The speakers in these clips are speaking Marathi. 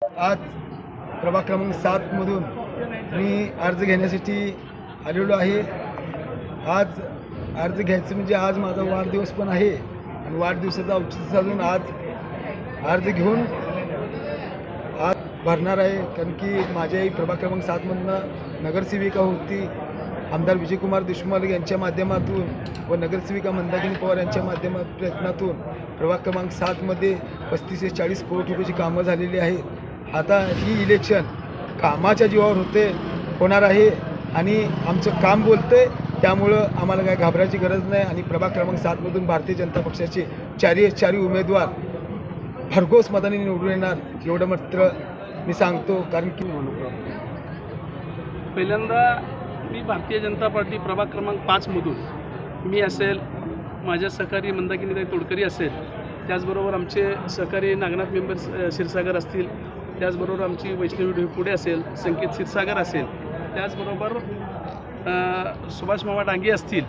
आज प्रभाग क्रमांक 7 मधून मी अर्ज घेण्यासाठी आलेलो आहे। आज अर्ज घ्यायचं म्हणजे आज माझा वाढदिवस पण आहे आणि वाढदिवसाचं औचित्य साधून आज अर्ज घेऊन आज भरणार आहे। कारण की माझ्याही प्रभाग क्रमांक 7 मधनं नगरसेविका होती आमदार विजयकुमार देशमुख यांच्या माध्यमातून व नगरसेविका मंदाकिनी पवार यांच्या प्रयत्नातून प्रभाग क्रमांक 7 मध्ये 35 ते 40 कोटी रुपयाची कामं झालेली आहेत। आता ही इलेक्शन कामाच्या जीवावर होणार आहे आणि आमचं काम बोलतंय, त्यामुळं आम्हाला काय घाबरायची गरज नाही। आणि प्रभाग क्रमांक 7 मधून भारतीय जनता पक्षाचे चारही उमेदवार भरघोस मताने निवडून येणार एवढं मात्र मी सांगतो। कारण की पहिल्यांदा मी भारतीय जनता पार्टी प्रभाग क्रमांक 5 मधून मी असेल, माझ्या सहकारी मंदाकिनीताई तोडकरी असेल, त्याचबरोबर आमचे सहकारी नागनाथ मेंबर क्षीरसागर असतील, त्याचबरोबर आमची वैष्णवी ढोईपुडे असेल, संकेत क्षीरसागर असेल, त्याचबरोबर सुभाष मामा डांगे असतील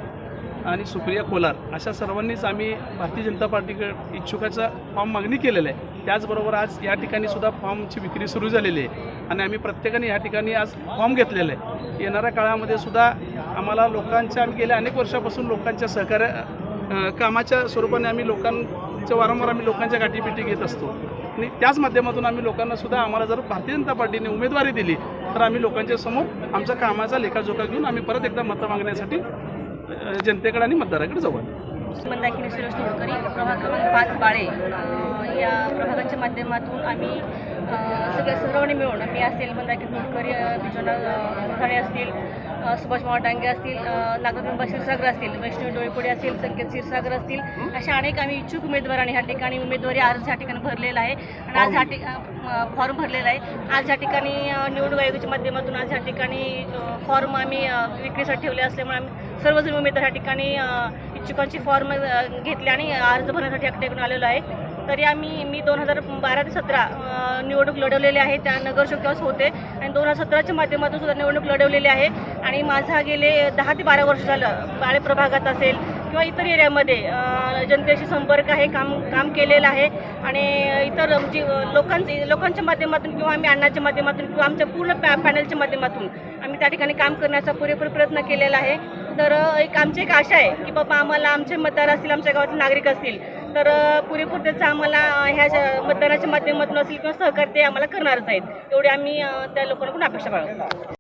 आणि सुप्रिया कोलार, अशा सर्वांनीच आम्ही भारतीय जनता पार्टीकडे इच्छुकाचा फॉर्म मागणी केलेला आहे। त्याचबरोबर आज या ठिकाणी सुद्धा फॉर्मची विक्री सुरू झालेली आहे आणि आम्ही प्रत्येकाने या ठिकाणी आज फॉर्म घेतलेला आहे। येणाऱ्या काळामध्ये सुद्धा आम्हाला लोकांच्या, आम्ही गेल्या अनेक वर्षापासून लोकांच्या सहकार्य कामाच्या स्वरूपाने आम्ही वारंवार लोकांच्या गाठीभेटी घेत असतो आणि त्याच माध्यमातून आम्ही लोकांना सुद्धा, आम्हाला जर भारतीय जनता पार्टीने उमेदवारी दिली तर आम्ही लोकांच्या समोर आमच्या कामाचा लेखाजोखा घेऊन आम्ही परत एकदा मतं मागण्यासाठी जनतेकडे आणि मतदाराकडे जाऊ। मंदाकिनी सुरेश तोडकरी, प्रभाग क्रमांक 5 बाळे या प्रभागाच्या माध्यमातून आम्ही सर्वांनी मिळून, मी असेल, मंदाकिनी तोडकरी, विजयनाथ मुठाणे असतील, सुभाष मामा डांगे असतील, नागनाथ मेंबर क्षीरसागर असतील, वैष्णवी ढोईपुडे असतील, संकेत क्षीरसागर असतील, अशा अनेक आम्ही इच्छुक उमेदवारांनी ह्या ठिकाणी उमेदवारी अर्ज ह्या ठिकाणी भरलेला आहे आणि आज फॉर्म भरलेला आहे। आज ह्या ठिकाणी निवडणूक आयोगाच्या माध्यमातून आज ह्या ठिकाणी फॉर्म आम्ही विक्रीसाठी ठेवले असल्यामुळे आम्ही सर्वजण उमेदवार ह्या ठिकाणी इच्छुकांची फॉर्म घेतले आणि अर्ज भरण्यासाठी ह्या ठिकाणी आलेलो आहे। तरी मी 2012 ते 17 निवडणूक लढवलेली आहे, त्या नगरसेवकास होते आणि 2017च्या माध्यमातून सुद्धा निवडणूक लढवलेली आहे आणि माझा गेले 10 ते 12 वर्ष झालं बाळे प्रभागात असेल किंवा इतर एरियामध्ये जनतेशी संपर्क आहे, काम केलेलं आहे आणि इतर लोकांच्या माध्यमातून किंवा आम्ही अण्णाच्या माध्यमातून किंवा आमच्या पूर्ण पॅनलच्या माध्यमातून आम्ही त्या ठिकाणी काम करण्याचा पुरेपूर प्रयत्न केलेला आहे। तर आमची एक आशा आहे की बाबा आम्हाला आमचे मतदार असतील, आमच्या गावातील नागरिक असतील तर पुरेपूर त्याचं आम्हाला ह्या मतदानाच्या माध्यमातून असेल किंवा सहकार्य ते आम्हाला करणारच आहेत, एवढी आम्ही त्या लोकांकडून अपेक्षा बाळगतो।